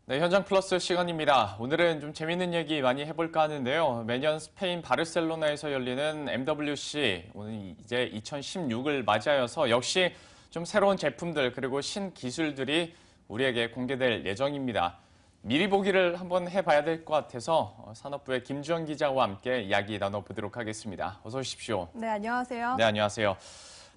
네, 현장 플러스 시간입니다. 오늘은 좀 재밌는 얘기 많이 해볼까 하는데요. 매년 스페인 바르셀로나에서 열리는 MWC, 오늘 이제 2016을 맞이하여서 역시 좀 새로운 제품들 그리고 신기술들이 우리에게 공개될 예정입니다. 미리 보기를 한번 해봐야 될 것 같아서 산업부의 김주영 기자와 함께 이야기 나눠보도록 하겠습니다. 어서 오십시오. 네, 안녕하세요. 네, 안녕하세요.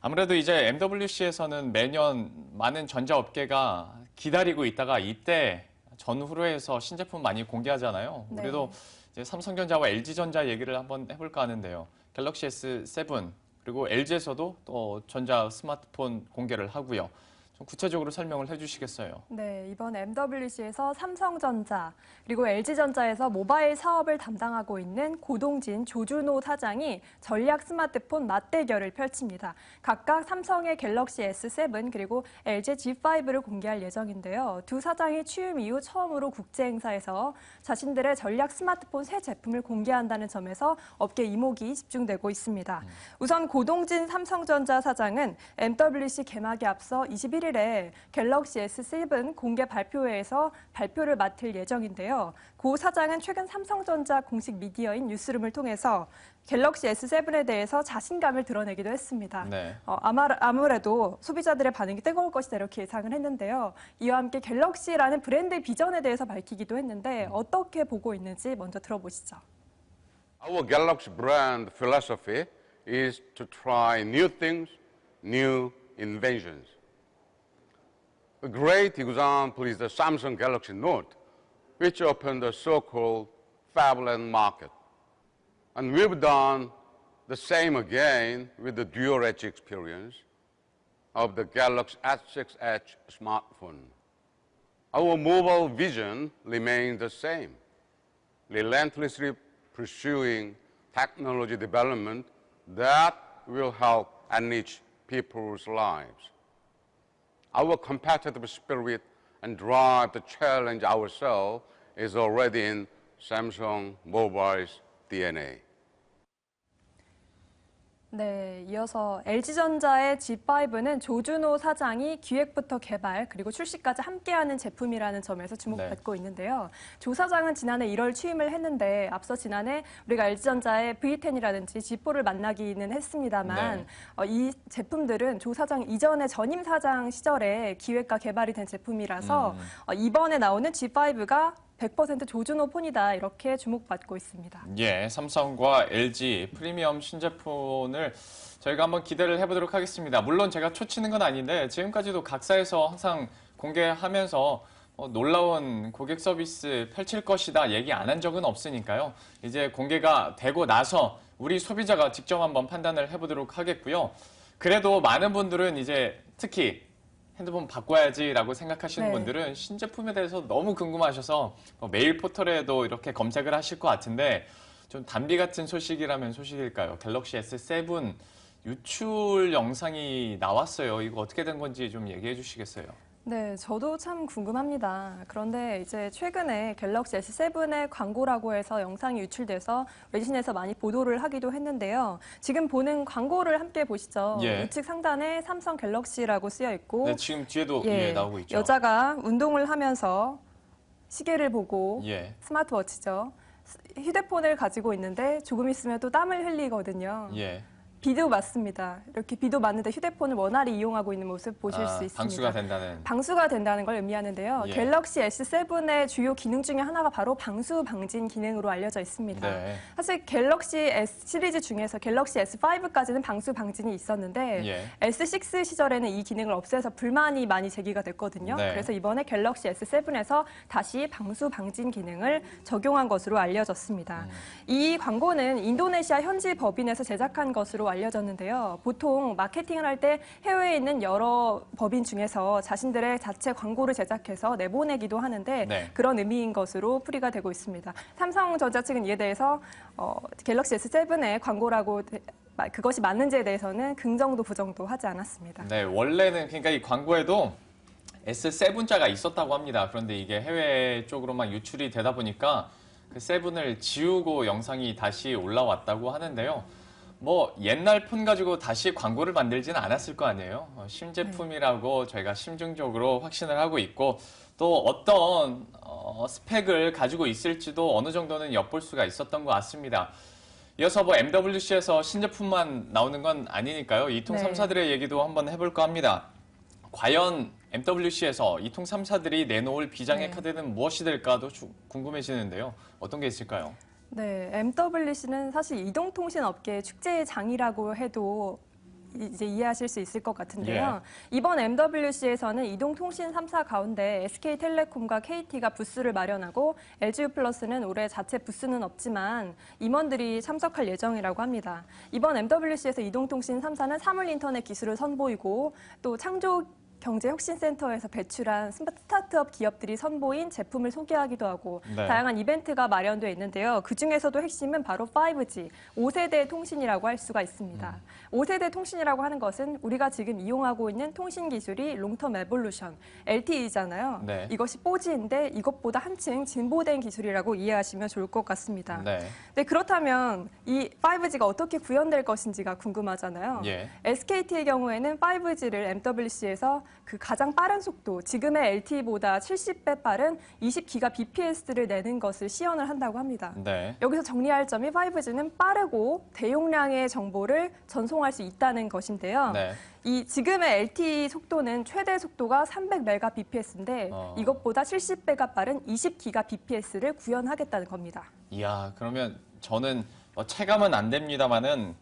아무래도 이제 MWC에서는 매년 많은 전자업계가 기다리고 있다가 이때 전후로 해서 신제품 많이 공개하잖아요. 네. 우리도 이제 삼성전자와 LG전자 얘기를 한번 해볼까 하는데요. 갤럭시 S7 그리고 LG에서도 또 전자 스마트폰 공개를 하고요. 좀 구체적으로 설명을 해주시겠어요? 네, 이번 MWC에서 삼성전자 그리고 LG전자에서 모바일 사업을 담당하고 있는 고동진 조준호 사장이 전략 스마트폰 맞대결을 펼칩니다. 각각 삼성의 갤럭시 S7 그리고 LG G5를 공개할 예정인데요. 두 사장이 취임 이후 처음으로 국제 행사에서 자신들의 전략 스마트폰 새 제품을 공개한다는 점에서 업계 이목이 집중되고 있습니다. 우선 고동진 삼성전자 사장은 MWC 개막에 앞서 21일에 갤럭시 S7 공개 발표회에서 발표를 맡을 예정인데요. 고 사장은 최근 삼성전자 공식 미디어인 뉴스룸을 통해서 갤럭시 S7에 대해서 자신감을 드러내기도 했습니다. 네. 아무래도 소비자들의 반응이 뜨거울 것이다 이렇게 예상을 했는데요. 이와 함께 갤럭시라는 브랜드 비전에 대해서 밝히기도 했는데 어떻게 보고 있는지 먼저 들어보시죠. Our Galaxy brand philosophy is to try new things, new inventions. A great example is the Samsung Galaxy Note, which opened the so-called phablet market. And we've done the same again with the Dual Edge experience of the Galaxy S6 Edge smartphone. Our mobile vision remains the same, relentlessly pursuing technology development that will help enrich people's lives. Our competitive spirit and drive to challenge ourselves is already in Samsung Mobile's DNA. 네, 이어서 LG전자의 G5는 조준호 사장이 기획부터 개발 그리고 출시까지 함께하는 제품이라는 점에서 주목받고 있는데요. 조 사장은 지난해 1월 취임을 했는데 앞서 지난해 우리가 LG전자의 V10이라든지 G4를 만나기는 했습니다만 이 제품들은 조 사장 이전에 전임 사장 시절에 기획과 개발이 된 제품이라서 이번에 나오는 G5가 100% 조준호 폰이다 이렇게 주목받고 있습니다. 예, 삼성과 LG 프리미엄 신제품을 저희가 한번 기대를 해보도록 하겠습니다. 물론 제가 초치는 건 아닌데 지금까지도 각사에서 항상 공개하면서 놀라운 고객 서비스 펼칠 것이다 얘기 안 한 적은 없으니까요. 이제 공개가 되고 나서 우리 소비자가 직접 한번 판단을 해보도록 하겠고요. 그래도 많은 분들은 이제 특히 핸드폰 바꿔야지라고 생각하시는 분들은 신제품에 대해서 너무 궁금하셔서 메일 포털에도 이렇게 검색을 하실 것 같은데 좀 단비 같은 소식이라면 소식일까요? 갤럭시 S7 유출 영상이 나왔어요. 이거 어떻게 된 건지 좀 얘기해 주시겠어요? 네, 저도 참 궁금합니다. 그런데 이제 최근에 갤럭시 S7의 광고라고 해서 영상이 유출돼서 외신에서 많이 보도를 하기도 했는데요. 지금 보는 광고를 함께 보시죠. 예. 우측 상단에 삼성 갤럭시라고 쓰여 있고 네, 지금 뒤에도 나오고 있죠. 여자가 운동을 하면서 시계를 보고 스마트워치죠. 휴대폰을 가지고 있는데 조금 있으면 또 땀을 흘리거든요. 예. 비도 맞습니다. 이렇게 비도 맞는데 휴대폰을 원활히 이용하고 있는 모습 보실 수 있습니다. 방수가 된다는. 방수가 된다는 걸 의미하는데요. 예. 갤럭시 S7의 주요 기능 중에 하나가 바로 방수 방진 기능으로 알려져 있습니다. 네. 사실 갤럭시 S 시리즈 중에서 갤럭시 S5까지는 방수 방진이 있었는데 S6 시절에는 이 기능을 없애서 불만이 많이 제기가 됐거든요. 네. 그래서 이번에 갤럭시 S7에서 다시 방수 방진 기능을 적용한 것으로 알려졌습니다. 이 광고는 인도네시아 현지 법인에서 제작한 것으로 알려졌는데요. 보통 마케팅을 할 때 해외에 있는 여러 법인 중에서 자신들의 자체 광고를 제작해서 내보내기도 하는데 그런 의미인 것으로 풀이가 되고 있습니다. 삼성전자 측은 이에 대해서 갤럭시 S7의 광고라고 그것이 맞는지에 대해서는 긍정도 부정도 하지 않았습니다. 네, 원래는 그러니까 이 광고에도 S7자가 있었다고 합니다. 그런데 이게 해외 쪽으로만 유출이 되다 보니까 그 7을 지우고 영상이 다시 올라왔다고 하는데요. 뭐 옛날 폰 가지고 다시 광고를 만들지는 않았을 거 아니에요. 신제품이라고 저희가 심증적으로 확신을 하고 있고 또 어떤 스펙을 가지고 있을지도 어느 정도는 엿볼 수가 있었던 것 같습니다. 이어서 뭐 MWC에서 신제품만 나오는 건 아니니까요. 이통 네. 3사들의 얘기도 한번 해볼까 합니다. 과연 MWC에서 이통 3사들이 내놓을 비장의 네. 카드는 무엇이 될까도 궁금해지는데요. 어떤 게 있을까요? 네, MWC는 사실 이동통신업계의 축제의 장이라고 해도 이제 이해하실 수 있을 것 같은데요. 이번 MWC에서는 이동통신 3사 가운데 SK텔레콤과 KT가 부스를 마련하고 LG유플러스는 올해 자체 부스는 없지만 임원들이 참석할 예정이라고 합니다. 이번 MWC에서 이동통신 3사는 사물인터넷 기술을 선보이고 또 창조경제혁신센터에서 배출한 스타트업 기업들이 선보인 제품을 소개하기도 하고 네. 다양한 이벤트가 마련되어 있는데요. 그중에서도 핵심은 바로 5G, 5세대 통신이라고 할 수가 있습니다. 5세대 통신이라고 하는 것은 우리가 지금 이용하고 있는 통신 기술이 롱텀 에볼루션, LTE잖아요. 네. 이것이 4G인데 이것보다 한층 진보된 기술이라고 이해하시면 좋을 것 같습니다. 네. 네, 그렇다면 이 5G가 어떻게 구현될 것인지가 궁금하잖아요. 예. SKT의 경우에는 5G를 MWC에서 그 가장 빠른 속도, 지금의 LTE보다 70배 빠른 20GBps를 내는 것을 시연을 한다고 합니다. 네. 여기서 정리할 점이 5G는 빠르고 대용량의 정보를 전송할 수 있다는 것인데요. 네. 이 지금의 LTE 속도는 최대 속도가 300Mbps인데 이것보다 70배가 빠른 20GBps를 구현하겠다는 겁니다. 이야, 그러면 저는 체감은 안 됩니다만은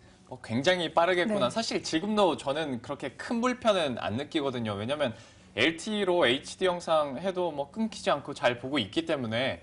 굉장히 빠르겠구나. 네. 사실 지금도 저는 그렇게 큰 불편은 안 느끼거든요. 왜냐면 LTE로 HD 영상 해도 뭐 끊기지 않고 잘 보고 있기 때문에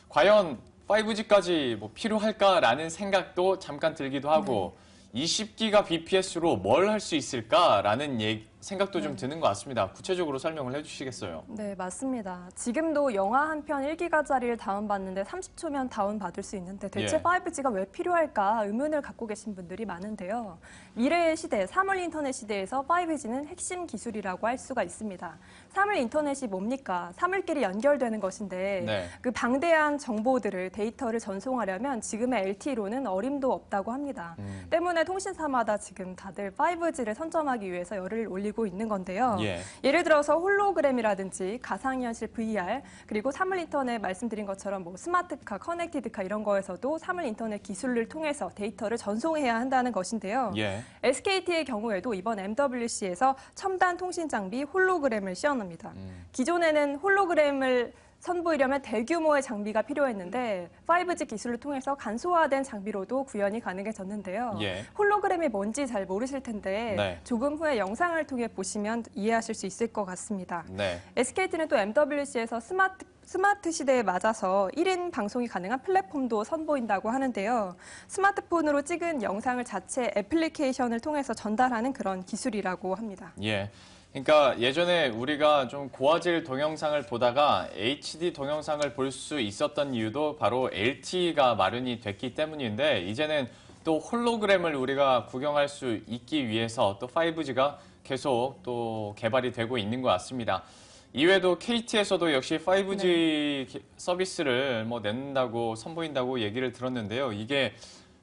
과연 5G까지 뭐 필요할까라는 생각도 잠깐 들기도 하고 20GBps로 뭘 할 수 있을까라는 생각도 좀 드는 것 같습니다. 구체적으로 설명을 해주시겠어요? 네, 맞습니다. 지금도 영화 한 편 1기가짜리를 다운받는데 30초면 다운받을 수 있는데 대체 예. 5G가 왜 필요할까 의문을 갖고 계신 분들이 많은데요. 미래의 시대, 사물 인터넷 시대에서 5G는 핵심 기술이라고 할 수가 있습니다. 사물 인터넷이 뭡니까? 사물끼리 연결되는 것인데 네. 그 방대한 정보들을, 데이터를 전송하려면 지금의 LTE로는 어림도 없다고 합니다. 때문에 통신사마다 지금 다들 5G를 선점하기 위해서 열을 올리고 있는 건데요. 예. 예를 들어서 홀로그램이라든지 가상현실 VR 그리고 사물인터넷 말씀드린 것처럼 뭐 스마트카, 커넥티드카 이런 거에서도 사물인터넷 기술을 통해서 데이터를 전송해야 한다는 것인데요. 예. SKT의 경우에도 이번 MWC에서 첨단 통신 장비 홀로그램을 시연합니다. 기존에는 홀로그램을 선보이려면 대규모의 장비가 필요했는데 5G 기술을 통해서 간소화된 장비로도 구현이 가능해졌는데요. 예. 홀로그램이 뭔지 잘 모르실 텐데 네. 조금 후에 영상을 통해 보시면 이해하실 수 있을 것 같습니다. 네. SKT는 또 MWC에서 스마트 시대에 맞아서 1인 방송이 가능한 플랫폼도 선보인다고 하는데요. 스마트폰으로 찍은 영상을 자체 애플리케이션을 통해서 전달하는 그런 기술이라고 합니다. 예. 그러니까 예전에 우리가 좀 고화질 동영상을 보다가 HD 동영상을 볼 수 있었던 이유도 바로 LTE가 마련이 됐기 때문인데 이제는 또 홀로그램을 우리가 구경할 수 있기 위해서 또 5G가 계속 또 개발이 되고 있는 것 같습니다. 이외에도 KT에서도 역시 5G 서비스를 뭐 낸다고 선보인다고 얘기를 들었는데요. 이게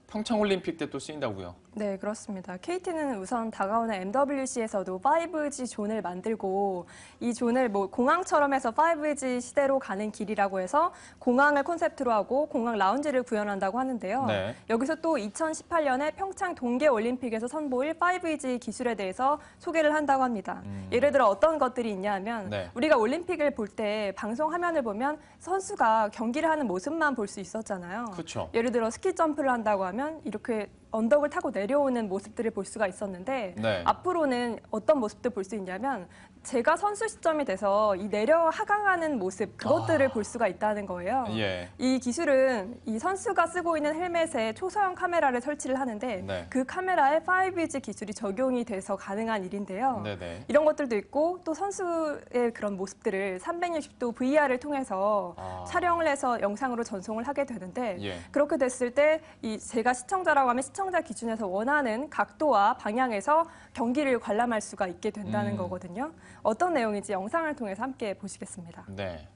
평창올림픽 때 또 쓰인다고요? 네, 그렇습니다. KT는 우선 다가오는 MWC에서도 5G 존을 만들고 이 존을 뭐 공항처럼 해서 5G 시대로 가는 길이라고 해서 공항을 콘셉트로 하고 공항 라운지를 구현한다고 하는데요. 네. 여기서 또 2018년에 평창 동계올림픽에서 선보일 5G 기술에 대해서 소개를 한다고 합니다. 예를 들어 어떤 것들이 있냐 하면 네. 우리가 올림픽을 볼 때 방송 화면을 보면 선수가 경기를 하는 모습만 볼 수 있었잖아요. 그렇죠. 예를 들어 스키 점프를 한다고 하면 이렇게 언덕을 타고 내려오는 모습들을 볼 수가 있었는데 네. 앞으로는 어떤 모습들 볼 수 있냐면 제가 선수 시점이 돼서 이 내려 하강하는 모습 그것들을 볼 수가 있다는 거예요. 예. 이 기술은 이 선수가 쓰고 있는 헬멧에 초소형 카메라를 설치를 하는데 네. 그 카메라에 5G 기술이 적용이 돼서 가능한 일인데요. 네네. 이런 것들도 있고 또 선수의 그런 모습들을 360도 VR을 통해서 촬영을 해서 영상으로 전송을 하게 되는데 예. 그렇게 됐을 때 이 제가 시청자라고 하면 시청자 기준에서 원하는 각도와 방향에서 경기를 관람할 수가 있게 된다는 거거든요. 어떤 내용인지 영상을 통해서 함께 보시겠습니다. 네.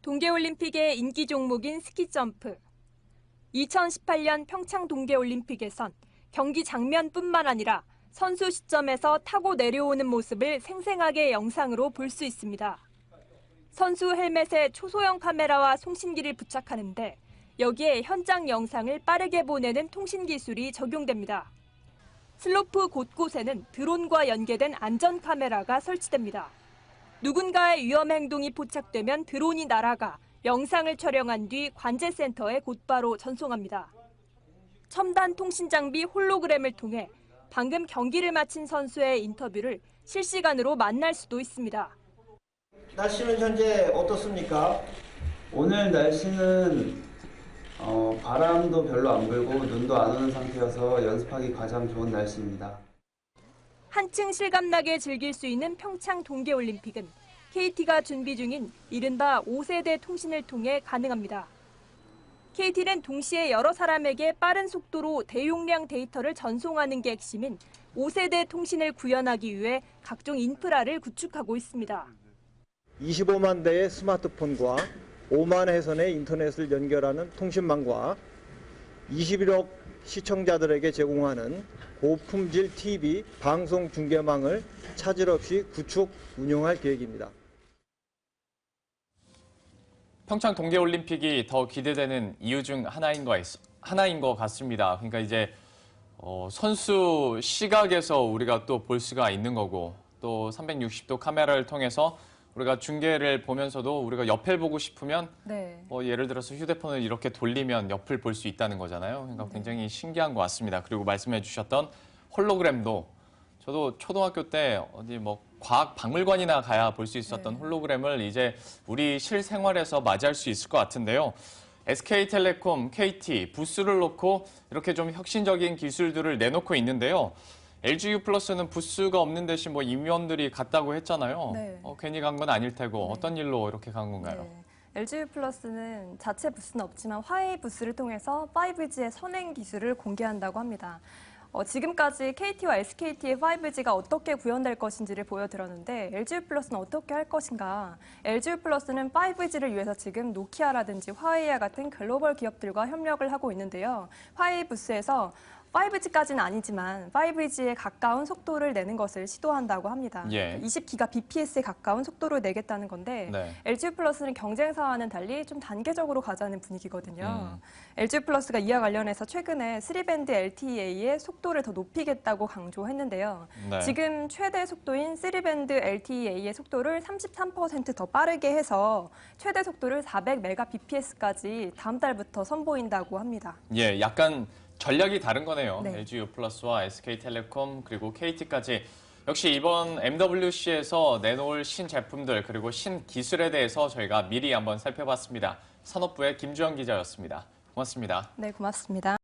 동계올림픽의 인기 종목인 스키 점프. 2018년 평창 동계올림픽에선 경기 장면뿐만 아니라 선수 시점에서 타고 내려오는 모습을 생생하게 영상으로 볼 수 있습니다. 선수 헬멧에 초소형 카메라와 송신기를 부착하는데 여기에 현장 영상을 빠르게 보내는 통신 기술이 적용됩니다. 슬로프 곳곳에는 드론과 연계된 안전 카메라가 설치됩니다. 누군가의 위험 행동이 포착되면 드론이 날아가 영상을 촬영한 뒤 관제센터에 곧바로 전송합니다. 첨단 통신 장비 홀로그램을 통해 방금 경기를 마친 선수의 인터뷰를 실시간으로 만날 수도 있습니다. 날씨는 현재 어떻습니까? 오늘 날씨는 바람도 별로 안 불고 눈도 안 오는 상태여서 연습하기 가장 좋은 날씨입니다. 한층 실감나게 즐길 수 있는 평창 동계올림픽은 KT가 준비 중인 이른바 5세대 통신을 통해 가능합니다. KT는 동시에 여러 사람에게 빠른 속도로 대용량 데이터를 전송하는 게 핵심인 5세대 통신을 구현하기 위해 각종 인프라를 구축하고 있습니다. 25만 대의 스마트폰과 5만 회선의 인터넷을 연결하는 통신망과 21억 시청자들에게 제공하는 고품질 TV 방송 중계망을 차질 없이 구축, 운영할 계획입니다. 평창 동계올림픽이 더 기대되는 이유 중 하나인 것 같습니다. 그러니까 이제 선수 시각에서 우리가 또 볼 수가 있는 거고 또 360도 카메라를 통해서 우리가 중계를 보면서도 우리가 옆을 보고 싶으면 예를 들어서 휴대폰을 이렇게 돌리면 옆을 볼 수 있다는 거잖아요. 그러니까 굉장히 신기한 것 같습니다. 그리고 말씀해 주셨던 홀로그램도 저도 초등학교 때 어디 과학 박물관이나 가야 볼 수 있었던 홀로그램을 이제 우리 실생활에서 맞이할 수 있을 것 같은데요. SK텔레콤, KT 부스를 놓고 이렇게 좀 혁신적인 기술들을 내놓고 있는데요. LGU+는 부스가 없는 대신 임원들이 갔다고 했잖아요. 괜히 간 건 아닐 테고 어떤 일로 이렇게 간 건가요? LGU+는 자체 부스는 없지만 화웨이 부스를 통해서 5G의 선행 기술을 공개한다고 합니다. 지금까지 KT와 SKT의 5G가 어떻게 구현될 것인지를 보여드렸는데 LGU+는 어떻게 할 것인가? LGU+는 5G를 위해서 지금 노키아라든지 화웨이와 같은 글로벌 기업들과 협력을 하고 있는데요. 화웨이 부스에서 5G까지는 아니지만 5G에 가까운 속도를 내는 것을 시도한다고 합니다. 20GBps에 가까운 속도를 내겠다는 건데 LGU+는 경쟁사와는 달리 좀 단계적으로 가자는 분위기거든요. LGU+가 이와 관련해서 최근에 3밴드 LTEA의 속도를 더 높이겠다고 강조했는데요. 지금 최대 속도인 3밴드 LTEA의 속도를 33% 더 빠르게 해서 최대 속도를 400Mbps까지 다음 달부터 선보인다고 합니다. 약간 전략이 다른 거네요. LGU+와 SK텔레콤 그리고 KT까지 역시 이번 MWC에서 내놓을 신제품들 그리고 신기술에 대해서 저희가 미리 한번 살펴봤습니다. 산업부의 김주영 기자였습니다. 고맙습니다. 네, 고맙습니다.